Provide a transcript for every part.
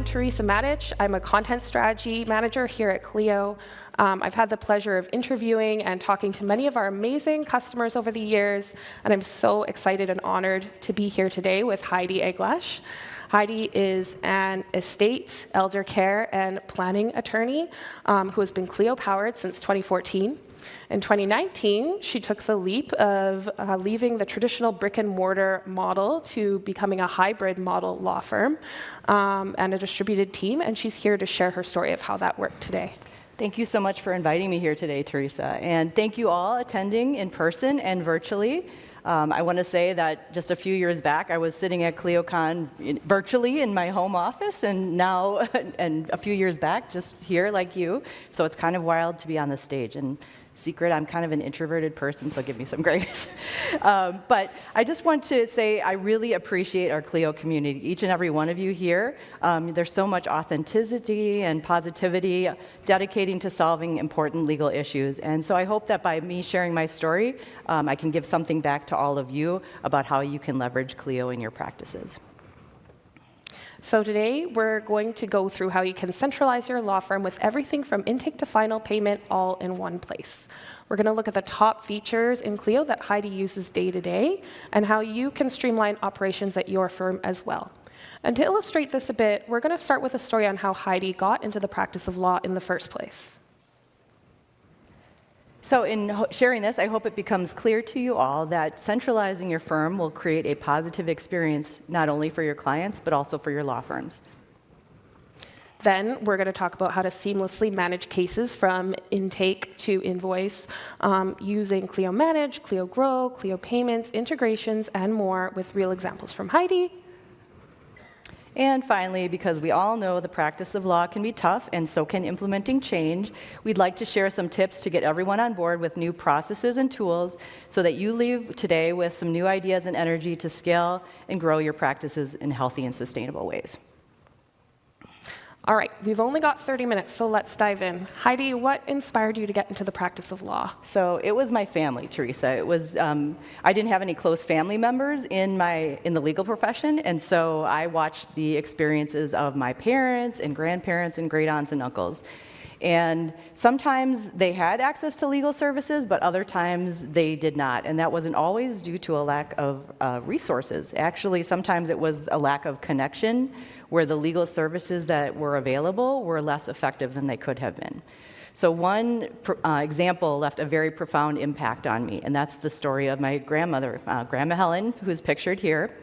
Teresa Matich. I'm a content strategy manager here at Clio. I've had the pleasure of interviewing and talking to many of our amazing customers over the years, and I'm so excited and honored to be here today with Heidi Eglash. Heidi is an estate, elder care, and planning attorney who has been Clio-Powered since 2014. In 2019, she took the leap of leaving the traditional brick-and-mortar model to becoming a hybrid model law firm and a distributed team, and she's here to share her story of how that worked today. Thank you so much for inviting me here today, Teresa, and thank you all attending in person and virtually. I want to say that just a few years back, I was sitting at ClioCon virtually in my home office, and now, and a few years back, just here like you, so it's kind of wild to be on the stage. And secret, I'm kind of an introverted person, so give me some grace. But I just want to say I really appreciate our Clio community, each and every one of you here. There's so much authenticity and positivity dedicating to solving important legal issues. And so I hope that by me sharing my story, I can give something back to all of you about how you can leverage Clio in your practices. So today, we're going to go through how you can centralize your law firm with everything from intake to final payment all in one place. We're going to look at the top features in Clio that Heidi uses day to day and how you can streamline operations at your firm as well. And to illustrate this a bit, we're going to start with a story on how Heidi got into the practice of law in the first place. So in sharing this, I hope it becomes clear to you all that centralizing your firm will create a positive experience not only for your clients, but also for your law firms. Then we're going to talk about how to seamlessly manage cases from intake to invoice using Clio Manage, Clio Grow, Clio Payments, integrations, and more with real examples from Heidi. And finally, because we all know the practice of law can be tough, and so can implementing change, we'd like to share some tips to get everyone on board with new processes and tools so that you leave today with some new ideas and energy to scale and grow your practices in healthy and sustainable ways. All right, we've only got 30 minutes, so let's dive in. Heidi, what inspired you to get into the practice of law? So it was my family, Teresa. It was I didn't have any close family members in the legal profession, and so I watched the experiences of my parents and grandparents and great aunts and uncles. And sometimes they had access to legal services, but other times they did not, and that wasn't always due to a lack of resources. Actually, sometimes it was a lack of connection, where the legal services that were available were less effective than they could have been. So one example left a very profound impact on me, and that's the story of my grandmother, Grandma Helen, who's pictured here.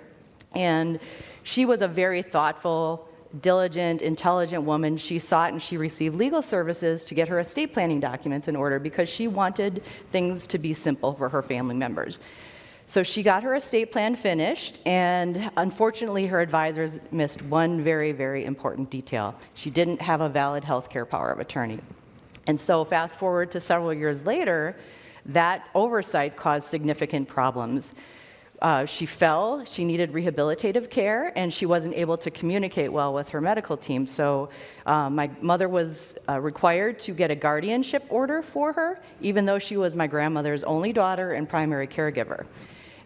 And she was a very thoughtful, diligent, intelligent woman. She sought and she received legal services to get her estate planning documents in order because she wanted things to be simple for her family members. So she got her estate plan finished, and unfortunately her advisors missed one very, very important detail. She didn't have a valid healthcare power of attorney. And so fast forward to several years later, that oversight caused significant problems. She fell, she needed rehabilitative care, and she wasn't able to communicate well with her medical team. So my mother was required to get a guardianship order for her, even though she was my grandmother's only daughter and primary caregiver.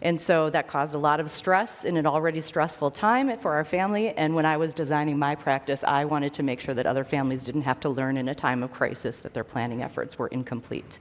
And so that caused a lot of stress in an already stressful time for our family. And when I was designing my practice, I wanted to make sure that other families didn't have to learn in a time of crisis that their planning efforts were incomplete.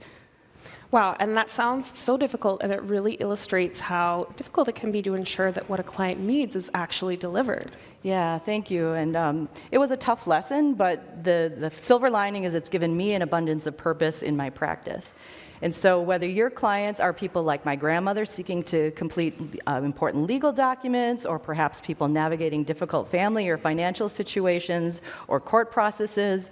Wow, and that sounds so difficult, and it really illustrates how difficult it can be to ensure that what a client needs is actually delivered. Yeah, thank you. And it was a tough lesson, but the silver lining is it's given me an abundance of purpose in my practice. And so whether your clients are people like my grandmother seeking to complete important legal documents, or perhaps people navigating difficult family or financial situations or court processes,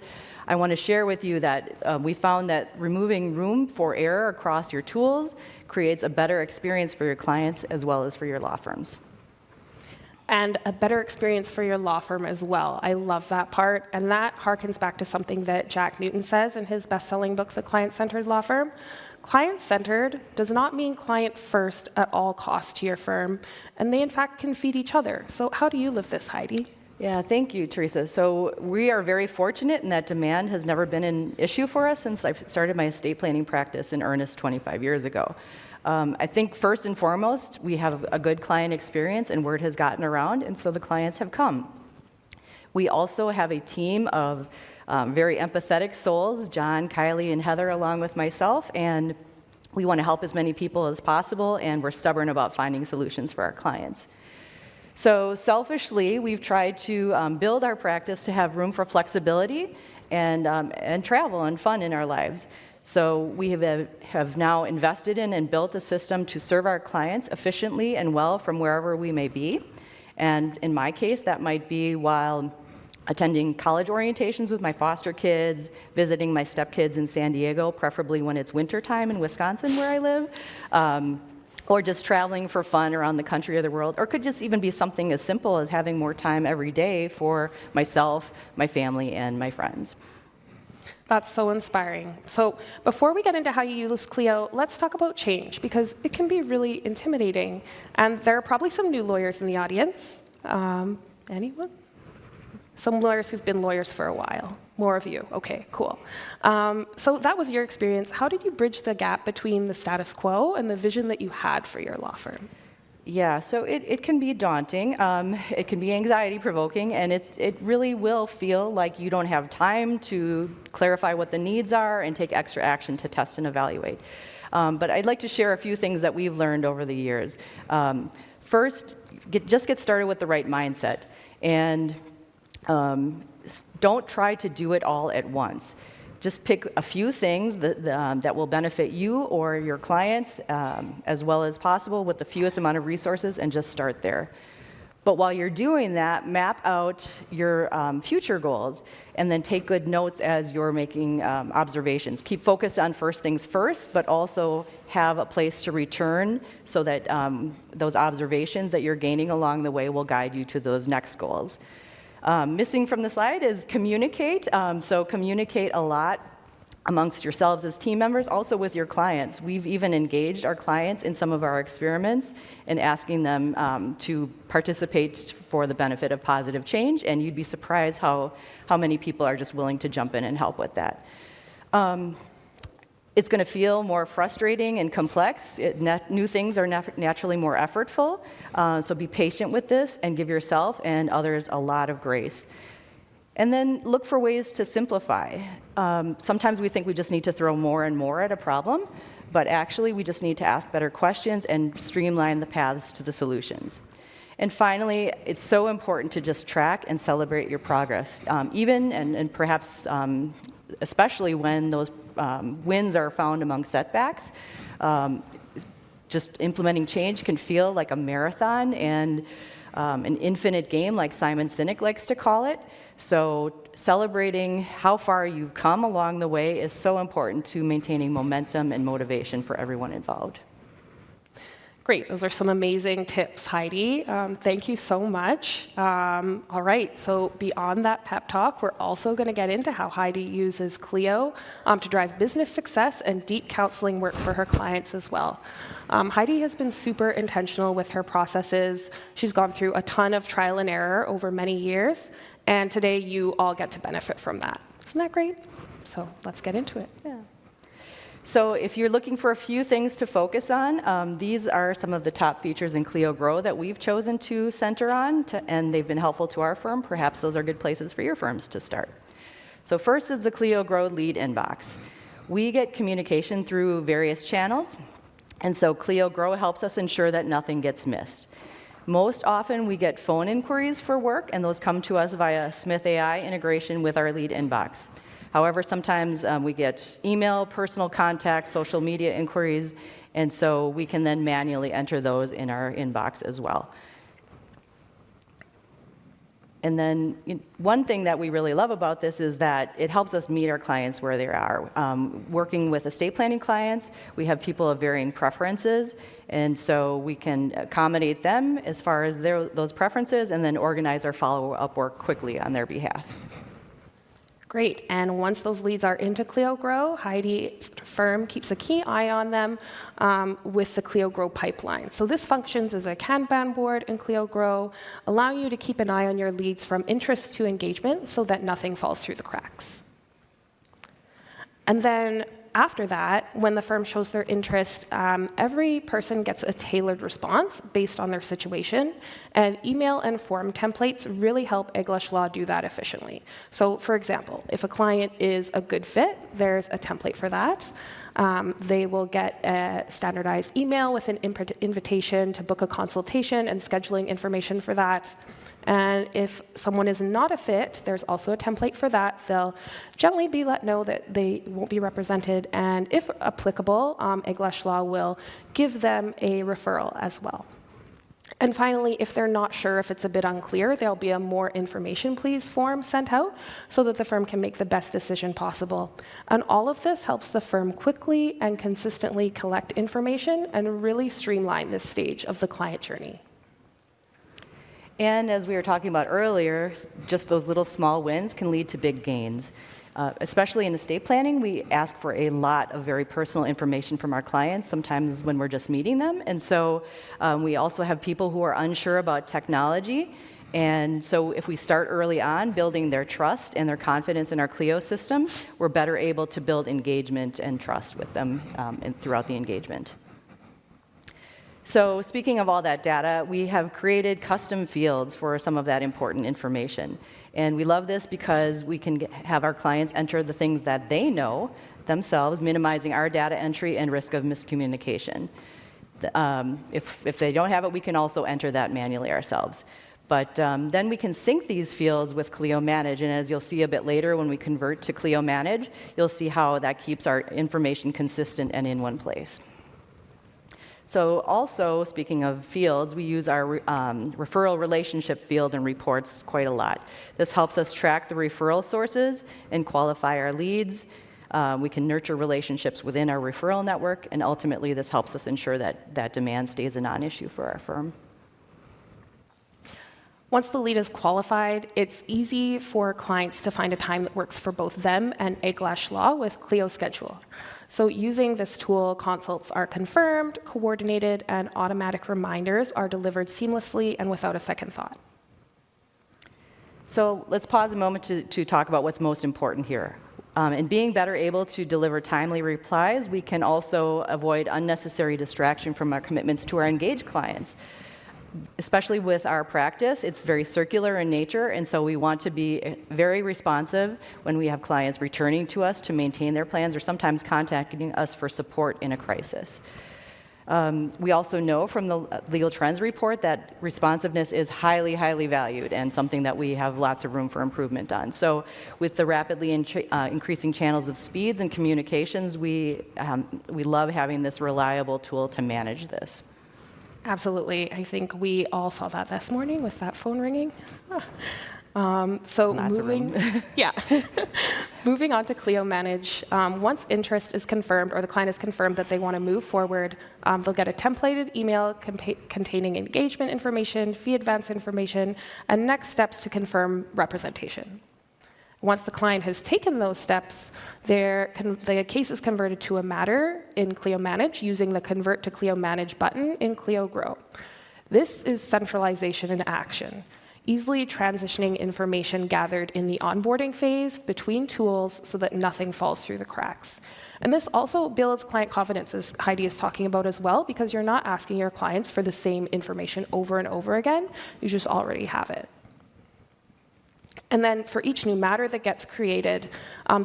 I want to share with you that we found that removing room for error across your tools creates a better experience for your clients as well as for your law firms. And a better experience for your law firm as well. I love that part, and that harkens back to something that Jack Newton says in his best-selling book, The Client-Centered Law Firm. Client-centered does not mean client first at all costs to your firm, and they in fact can feed each other. So how do you live this, Heidi? Yeah, thank you, Teresa. So we are very fortunate in that demand has never been an issue for us since I started my estate planning practice in earnest 25 years ago. I think first and foremost, we have a good client experience and word has gotten around, and so the clients have come. We also have a team of very empathetic souls, John, Kylie, and Heather, along with myself, and we want to help as many people as possible, and we're stubborn about finding solutions for our clients. So selfishly, we've tried to build our practice to have room for flexibility and travel and fun in our lives. So we have now invested in and built a system to serve our clients efficiently and well from wherever we may be. And in my case, that might be while attending college orientations with my foster kids, visiting my stepkids in San Diego, preferably when it's wintertime in Wisconsin where I live, or just traveling for fun around the country or the world, or could just even be something as simple as having more time every day for myself, my family, and my friends. That's so inspiring. So before we get into how you use Clio, let's talk about change, because it can be really intimidating. And there are probably some new lawyers in the audience. Anyone? Some lawyers who've been lawyers for a while. More of you. Okay, cool. So that was your experience. How did you bridge the gap between the status quo and the vision that you had for your law firm? Yeah, so it can be daunting. It can be anxiety-provoking, and it really will feel like you don't have time to clarify what the needs are and take extra action to test and evaluate. But I'd like to share a few things that we've learned over the years. First, just get started with the right mindset, and don't try to do it all at once. Just pick a few things that will benefit you or your clients as well as possible with the fewest amount of resources, and just start there. But while you're doing that, map out your future goals, and then take good notes as you're making observations. Keep focused on first things first, but also have a place to return so that those observations that you're gaining along the way will guide you to those next goals. Missing from the slide is communicate. So communicate a lot amongst yourselves as team members, also with your clients. We've even engaged our clients in some of our experiments and asking them to participate for the benefit of positive change, and you'd be surprised how many people are just willing to jump in and help with that. It's going to feel more frustrating and complex. New things are naturally more effortful, so be patient with this and give yourself and others a lot of grace. And then look for ways to simplify. Sometimes we think we just need to throw more and more at a problem, but actually we just need to ask better questions and streamline the paths to the solutions. And finally, it's so important to just track and celebrate your progress, even and perhaps especially when those wins are found among setbacks. Just implementing change can feel like a marathon and an infinite game, like Simon Sinek likes to call it. So celebrating how far you've come along the way is so important to maintaining momentum and motivation for everyone involved. Great, those are some amazing tips, Heidi. Thank you so much. All right, so beyond that pep talk, we're also going to get into how Heidi uses Clio to drive business success and deep counseling work for her clients as well. Heidi has been super intentional with her processes. She's gone through a ton of trial and error over many years, and today you all get to benefit from that. Isn't that great? So let's get into it. Yeah. So if you're looking for a few things to focus on, these are some of the top features in Clio Grow that we've chosen to center on, and they've been helpful to our firm. Perhaps those are good places for your firms to start. So first is the Clio Grow lead inbox. We get communication through various channels, and so Clio Grow helps us ensure that nothing gets missed. Most often we get phone inquiries for work, and those come to us via Smith AI integration with our lead inbox. However, sometimes we get email, personal contact, social media inquiries, and so we can then manually enter those in our inbox as well. And then one thing that we really love about this is that it helps us meet our clients where they are. Working with estate planning clients, we have people of varying preferences, and so we can accommodate them as far as those preferences and then organize our follow-up work quickly on their behalf. Great, and once those leads are into Clio Grow, Heidi's firm keeps a keen eye on them with the Clio Grow pipeline. So this functions as a Kanban board in Clio Grow, allowing you to keep an eye on your leads from interest to engagement so that nothing falls through the cracks. And then After that, when the firm shows their interest, every person gets a tailored response based on their situation, and email and form templates really help English Law do that efficiently. So, for example, if a client is a good fit, there's a template for that. They will get a standardized email with an invitation to book a consultation and scheduling information for that. And if someone is not a fit, there's also a template for that. They'll gently be let know that they won't be represented, and if applicable, English Law will give them a referral as well. And finally, if they're not sure, if it's a bit unclear, there'll be a more information please form sent out so that the firm can make the best decision possible. And all of this helps the firm quickly and consistently collect information and really streamline this stage of the client journey. And as we were talking about earlier, just those little small wins can lead to big gains. Especially in estate planning, we ask for a lot of very personal information from our clients, sometimes when we're just meeting them. And so we also have people who are unsure about technology. And so if we start early on building their trust and their confidence in our Clio system, we're better able to build engagement and trust with them and throughout the engagement. So speaking of all that data, we have created custom fields for some of that important information. And we love this because we can have our clients enter the things that they know themselves, minimizing our data entry and risk of miscommunication. If they don't have it, we can also enter that manually ourselves. But then we can sync these fields with Clio Manage, and as you'll see a bit later when we convert to Clio Manage, you'll see how that keeps our information consistent and in one place. So also, speaking of fields, we use our referral relationship field and reports quite a lot. This helps us track the referral sources and qualify our leads. We can nurture relationships within our referral network, and ultimately this helps us ensure that that demand stays a non-issue for our firm. Once the lead is qualified, it's easy for clients to find a time that works for both them and English Law with Clio Schedule. So using this tool, consults are confirmed, coordinated, and automatic reminders are delivered seamlessly and without a second thought. So let's pause a moment to talk about what's most important here. In being better able to deliver timely replies, we can also avoid unnecessary distraction from our commitments to our engaged clients. Especially with our practice, it's very circular in nature, and so we want to be very responsive when we have clients returning to us to maintain their plans or sometimes contacting us for support in a crisis. We also know from the Legal Trends report that responsiveness is highly, highly valued and something that we have lots of room for improvement on. So with the rapidly increasing channels of speeds and communications, we love having this reliable tool to manage this. Absolutely. I think we all saw that this morning with that phone ringing. Moving on to Clio Manage. Once interest is confirmed or the client is confirmed that they want to move forward, they'll get a templated email containing engagement information, fee advance information, and next steps to confirm representation. Once the client has taken those steps, the case is converted to a matter in Clio Manage using the Convert to Clio Manage button in Clio Grow. This is centralization in action, easily transitioning information gathered in the onboarding phase between tools so that nothing falls through the cracks. And this also builds client confidence, as Heidi is talking about as well, because you're not asking your clients for the same information over and over again. You just already have it. And then for each new matter that gets created,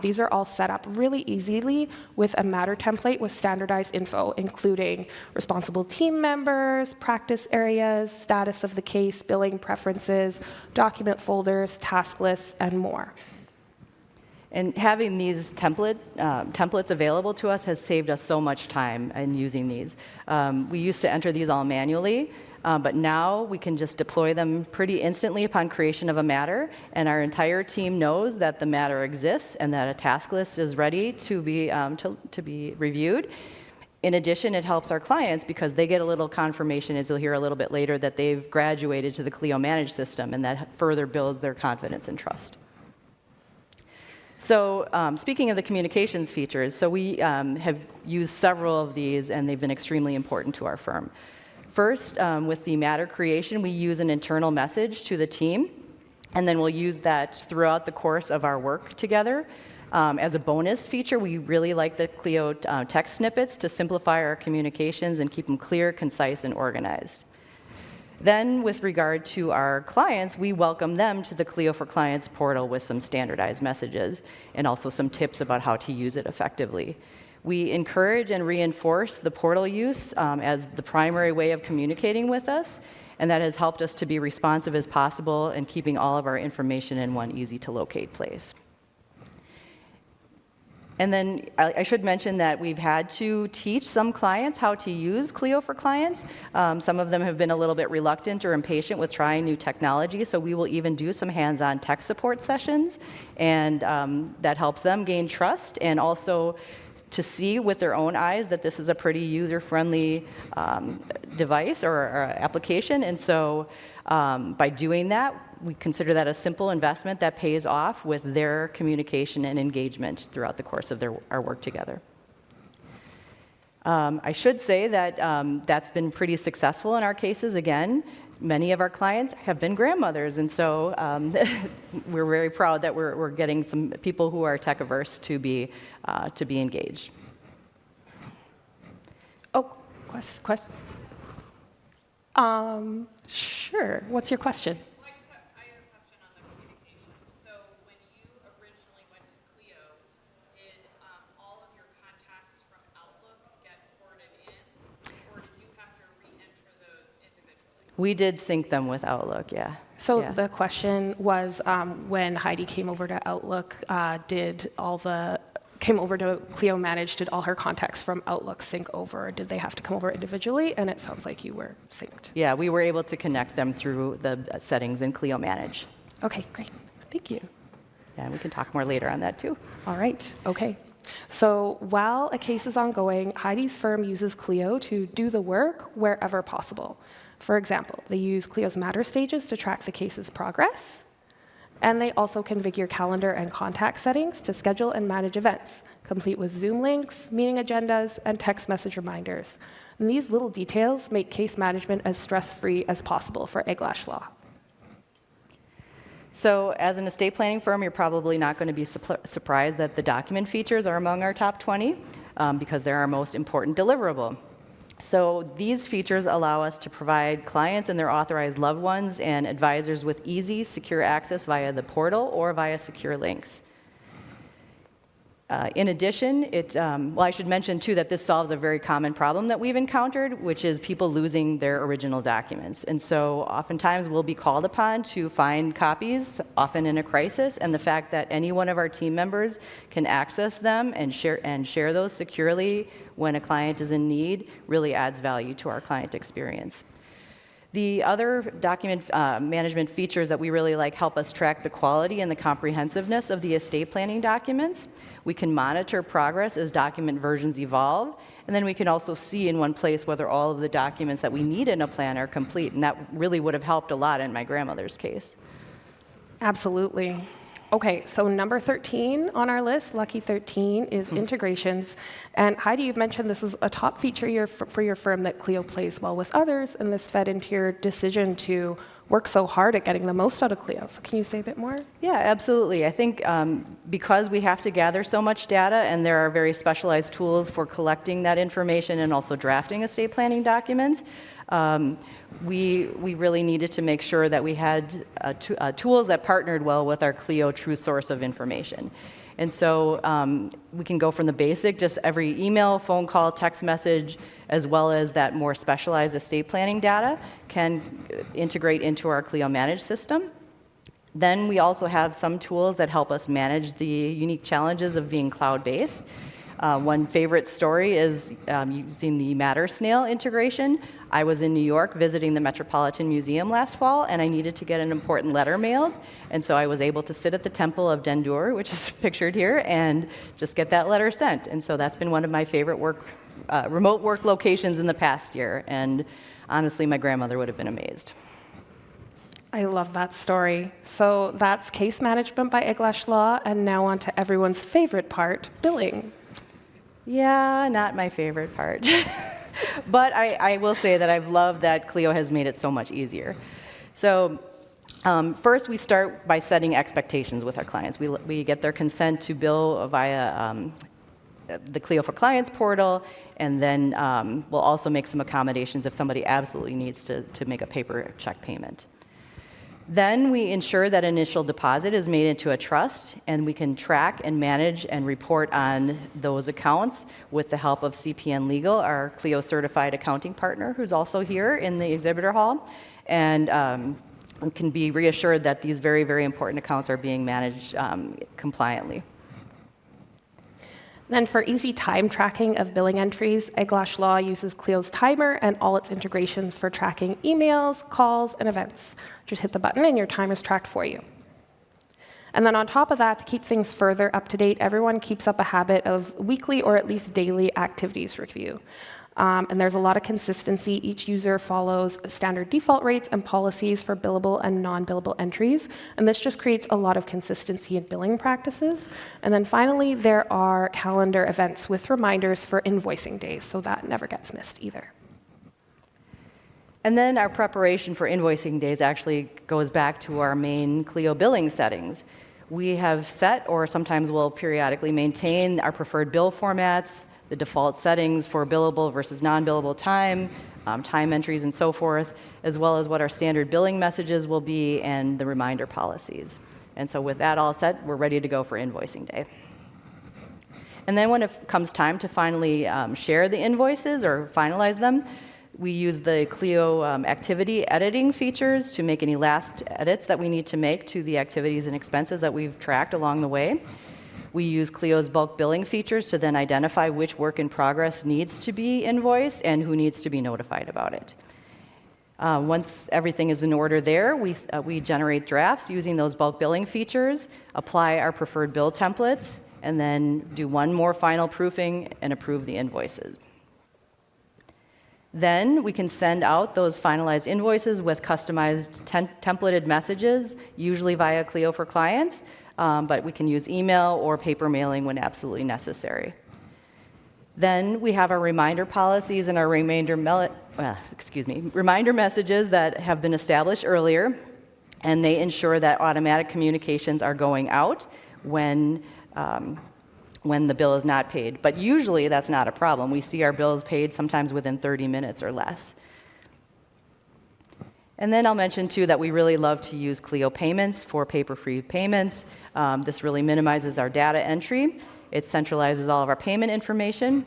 these are all set up really easily with a matter template with standardized info, including responsible team members, practice areas, status of the case, billing preferences, document folders, task lists, and more. And having these templates available to us has saved us so much time in using these. We used to enter these all manually. But now we can just deploy them pretty instantly upon creation of a matter, and our entire team knows that the matter exists and that a task list is ready to be reviewed. In addition, it helps our clients because they get a little confirmation, as you'll hear a little bit later, that they've graduated to the Clio Manage system, and that further builds their confidence and trust. So speaking of the communications features, so we have used several of these, and they've been extremely important to our firm. First, with the matter creation, we use an internal message to the team, and then we'll use that throughout the course of our work together. As a bonus feature, we really like the Clio text snippets to simplify our communications and keep them clear, concise, and organized. Then, with regard to our clients, we welcome them to the Clio for Clients portal with some standardized messages and also some tips about how to use it effectively. We encourage and reinforce the portal use as the primary way of communicating with us, and that has helped us to be responsive as possible and keeping all of our information in one easy-to-locate place. And then I should mention that we've had to teach some clients how to use Clio for Clients. Some of them have been a little bit reluctant or impatient with trying new technology, so we will even do some hands-on tech support sessions, and that helps them gain trust and also to see with their own eyes that this is a pretty user-friendly device or application. And so by doing that, we consider that a simple investment that pays off with their communication and engagement throughout the course of our work together. I should say that that's been pretty successful in our cases. Again, many of our clients have been grandmothers, and so we're very proud that we're getting some people who are tech averse to be engaged. Oh, question. Sure. What's your question? Well, I have a question on the communication. So when you originally went to Clio, did all of your contacts from Outlook get ported in, or did you have to re-enter those individually? We did sync them with Outlook, yeah. So Yeah. the question was, when Heidi came over to Outlook, came over to Clio Manage, did all her contacts from Outlook sync over, or did they have to come over individually? And it sounds like you were synced. Yeah, we were able to connect them through the settings in Clio Manage. Okay, great. Thank you. Yeah, we can talk more later on that too. All right, okay. So while a case is ongoing, Heidi's firm uses Clio to do the work wherever possible. For example, they use Clio's Matter stages to track the case's progress, and they also configure calendar and contact settings to schedule and manage events, complete with Zoom links, meeting agendas, and text message reminders. And these little details make case management as stress-free as possible for Eglash Law. So as an estate planning firm, you're probably not going to be surprised that the document features are among our top 20 because they're our most important deliverable. So these features allow us to provide clients and their authorized loved ones and advisors with easy, secure access via the portal or via secure links. In addition, I should mention too that this solves a very common problem that we've encountered, which is people losing their original documents. And so oftentimes we'll be called upon to find copies, often in a crisis, and the fact that any one of our team members can access them and share those securely when a client is in need really adds value to our client experience. The other document management features that we really like help us track the quality and the comprehensiveness of the estate planning documents. We can monitor progress as document versions evolve, and then we can also see in one place whether all of the documents that we need in a plan are complete, and that really would have helped a lot in my grandmother's case. Absolutely. Okay, so number 13 on our list, lucky 13, is integrations. And Heidi, you've mentioned this is a top feature for your firm that Clio plays well with others, and this fed into your decision to work so hard at getting the most out of Clio. So can you say a bit more? Yeah, absolutely. I think because we have to gather so much data and there are very specialized tools for collecting that information and also drafting estate planning documents, we really needed to make sure that we had tools that partnered well with our Clio true source of information. And so we can go from the basic, just every email, phone call, text message, as well as that more specialized estate planning data can integrate into our Clio Manage system. Then we also have some tools that help us manage the unique challenges of being cloud-based. One favorite story is using the Matter Snail integration. I was in New York visiting the Metropolitan Museum last fall, and I needed to get an important letter mailed. And so I was able to sit at the Temple of Dendur, which is pictured here, and just get that letter sent. And so that's been one of my favorite remote work locations in the past year. And honestly, my grandmother would have been amazed. I love that story. So that's case management by Eglash Law, and now on to everyone's favorite part, billing. Yeah, not my favorite part. But I will say that I've loved that Clio has made it so much easier. So First, we start by setting expectations with our clients. We get their consent to bill via the Clio for Clients portal, and then we'll also make some accommodations if somebody absolutely needs to make a paper check payment. Then we ensure that initial deposit is made into a trust, and we can track and manage and report on those accounts with the help of CPN Legal, our Clio certified accounting partner, who's also here in the exhibitor hall. And we can be reassured that these very, very important accounts are being managed compliantly. Then for easy time tracking of billing entries, Eglash Law uses Clio's timer and all its integrations for tracking emails, calls, and events. Just hit the button and your time is tracked for you. And then on top of that, to keep things further up to date, everyone keeps up a habit of weekly or at least daily activities review. And there's a lot of consistency. Each user follows standard default rates and policies for billable and non-billable entries. And this just creates a lot of consistency in billing practices. And then finally, there are calendar events with reminders for invoicing days, so that never gets missed either. And then our preparation for invoicing days actually goes back to our main Clio billing settings. We have set, or sometimes will periodically maintain, our preferred bill formats, the default settings for billable versus non-billable time, time entries and so forth, as well as what our standard billing messages will be and the reminder policies. And so with that all set, we're ready to go for invoicing day. And then when it comes time to finally share the invoices or finalize them, we use the Clio activity editing features to make any last edits that we need to make to the activities and expenses that we've tracked along the way. We use Clio's bulk billing features to then identify which work in progress needs to be invoiced and who needs to be notified about it. Once everything is in order there, we generate drafts using those bulk billing features, apply our preferred bill templates, and then do one more final proofing and approve the invoices. Then we can send out those finalized invoices with customized templated messages, usually via Clio for Clients, but we can use email or paper mailing when absolutely necessary. Then we have our reminder policies and our reminder messages that have been established earlier, and they ensure that automatic communications are going out when the bill is not paid. But usually that's not a problem. We see our bills paid sometimes within 30 minutes or less. And then I'll mention, too, that we really love to use Clio Payments for paper-free payments. This really minimizes our data entry. It centralizes all of our payment information.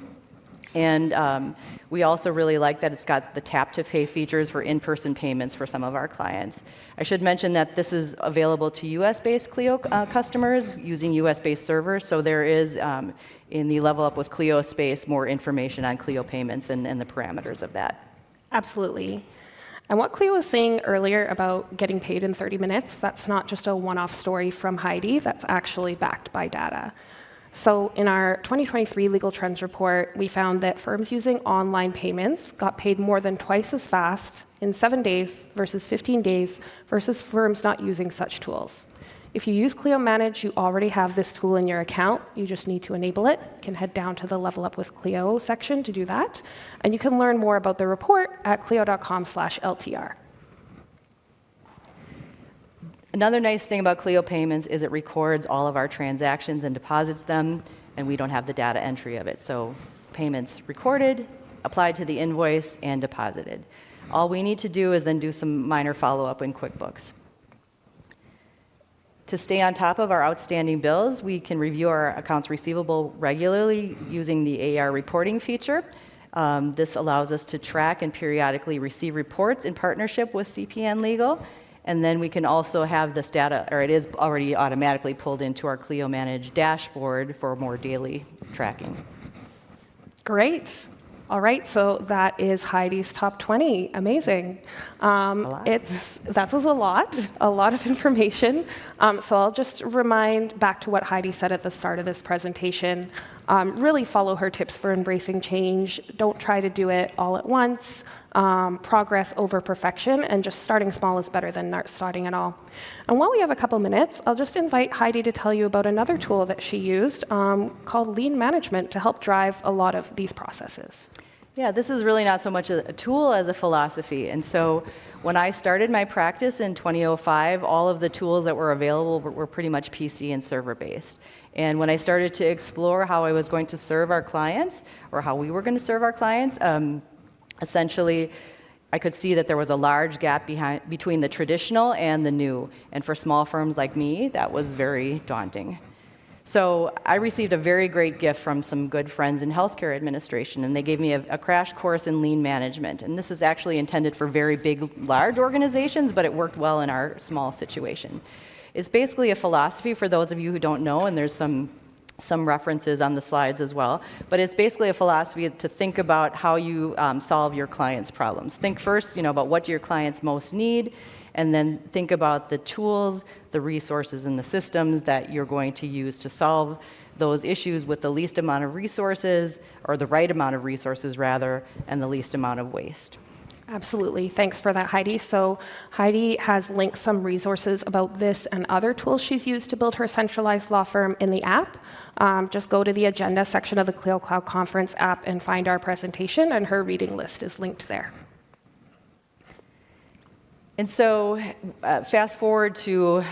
And we also really like that it's got the tap-to-pay features for in-person payments for some of our clients. I should mention that this is available to US-based Clio customers using US-based servers, so there is, in the Level Up with Clio space, more information on Clio payments and the parameters of that. Absolutely. And what Clio was saying earlier about getting paid in 30 minutes, that's not just a one-off story from Heidi, that's actually backed by data. So in our 2023 Legal Trends report, we found that firms using online payments got paid more than twice as fast in 7 days versus 15 days versus firms not using such tools. If you use Clio Manage, you already have this tool in your account. You just need to enable it. You can head down to the Level Up with Clio section to do that. And you can learn more about the report at clio.com/LTR. Another nice thing about Clio Payments is it records all of our transactions and deposits them, and we don't have the data entry of it. So payments recorded, applied to the invoice, and deposited. All we need to do is then do some minor follow-up in QuickBooks. To stay on top of our outstanding bills, we can review our accounts receivable regularly using the AR reporting feature. This allows us to track and periodically receive reports in partnership with CPN Legal. And then we can also have this data, or it is already automatically pulled into our Clio Manage dashboard for more daily tracking. Great. All right, so that is Heidi's top 20. Amazing. That was a lot of information. So I'll just remind back to what Heidi said at the start of this presentation. Really follow her tips for embracing change. Don't try to do it all at once. Progress over perfection, and just starting small is better than not starting at all. And while we have a couple minutes, I'll just invite Heidi to tell you about another tool that she used called Lean Management to help drive a lot of these processes. Yeah, this is really not so much a tool as a philosophy. And so when I started my practice in 2005, all of the tools that were available were pretty much PC and server-based. And when I started to explore how I was going to serve our clients, or how we were going to serve our clients, essentially, I could see that there was a large gap between the traditional and the new. And for small firms like me, that was very daunting. So I received a very great gift from some good friends in healthcare administration, and they gave me a crash course in lean management. And this is actually intended for very big, large organizations, but it worked well in our small situation. It's basically a philosophy for those of you who don't know, and there's some references on the slides as well, but it's basically a philosophy to think about how you solve your clients' problems. Think first, about what your clients most need, and then think about the tools, the resources, and the systems that you're going to use to solve those issues with the least amount of resources, or the right amount of resources rather, and the least amount of waste. Absolutely. Thanks for that, Heidi. So Heidi has linked some resources about this and other tools she's used to build her centralized law firm in the app. Just go to the agenda section of the Clio Cloud Conference app and find our presentation, and her reading list is linked there. And so fast forward to,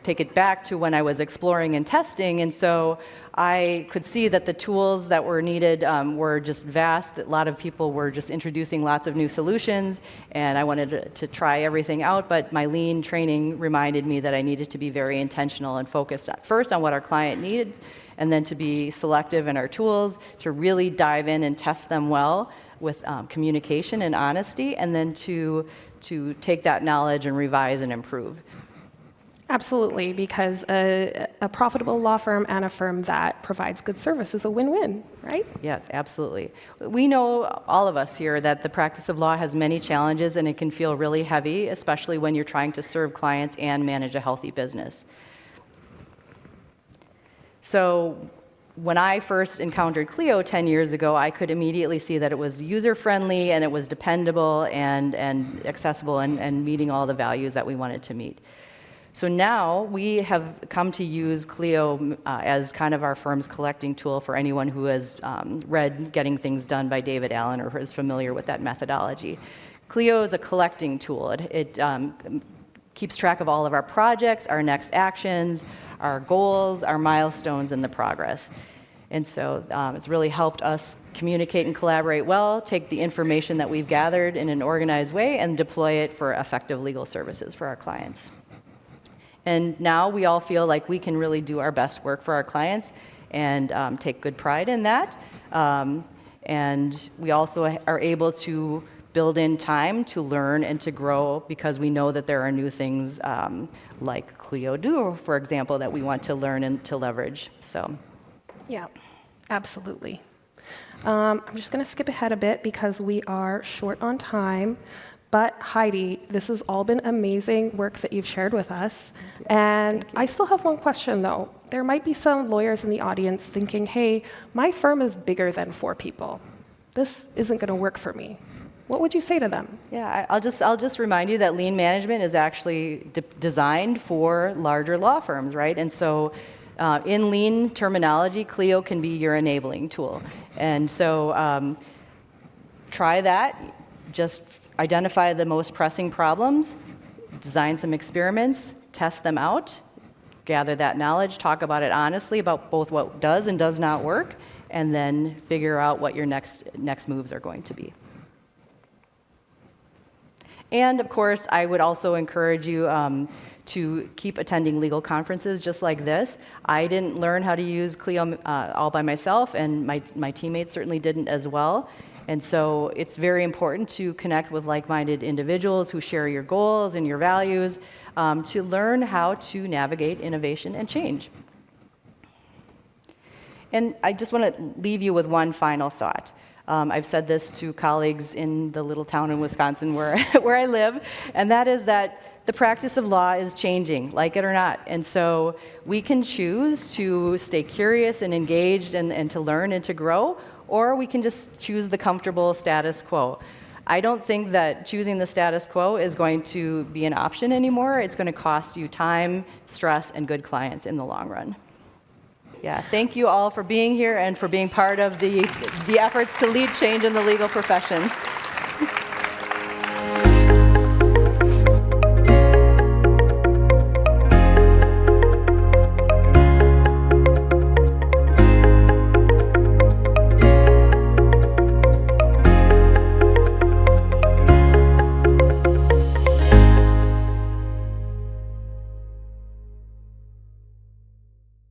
take it back to when I was exploring and testing. And so I could see that the tools that were needed were just vast. A lot of people were just introducing lots of new solutions, and I wanted to try everything out. But my lean training reminded me that I needed to be very intentional and focused first on what our client needed, and then to be selective in our tools, to really dive in and test them well with communication and honesty, and then to take that knowledge and revise and improve. Absolutely, because a profitable law firm and a firm that provides good service is a win-win, right? Yes, absolutely. We know, all of us here, that the practice of law has many challenges, and it can feel really heavy, especially when you're trying to serve clients and manage a healthy business. So when I first encountered Clio 10 years ago, I could immediately see that it was user-friendly, and it was dependable and accessible, and meeting all the values that we wanted to meet. So now we have come to use Clio as kind of our firm's collecting tool for anyone who has read Getting Things Done by David Allen or is familiar with that methodology. Clio is a collecting tool. It keeps track of all of our projects, our next actions, our goals, our milestones, and the progress. And so it's really helped us communicate and collaborate well, take the information that we've gathered in an organized way, and deploy it for effective legal services for our clients. And now we all feel like we can really do our best work for our clients and take good pride in that. And we also are able to build in time to learn and to grow, because we know that there are new things like Clio Duo, for example, that we want to learn and to leverage. So, yeah, absolutely. I'm just going to skip ahead a bit because we are short on time. But Heidi, this has all been amazing work that you've shared with us. And I still have one question, though. There might be some lawyers in the audience thinking, hey, my firm is bigger than 4 people. This isn't going to work for me. What would you say to them? Yeah, I'll just remind you that lean management is actually designed for larger law firms, right? And so in lean terminology, Clio can be your enabling tool. And so try that. Just identify the most pressing problems, design some experiments, test them out, gather that knowledge, talk about it honestly about both what does and does not work, and then figure out what your next moves are going to be. And of course, I would also encourage you to keep attending legal conferences just like this. I didn't learn how to use Clio all by myself, and my teammates certainly didn't as well. And so it's very important to connect with like-minded individuals who share your goals and your values to learn how to navigate innovation and change. And I just want to leave you with one final thought. I've said this to colleagues in the little town in Wisconsin where I live, and that is that the practice of law is changing, like it or not. And so we can choose to stay curious and engaged and to learn and to grow, or we can just choose the comfortable status quo. I don't think that choosing the status quo is going to be an option anymore. It's going to cost you time, stress, and good clients in the long run. Yeah, thank you all for being here and for being part of the efforts to lead change in the legal profession.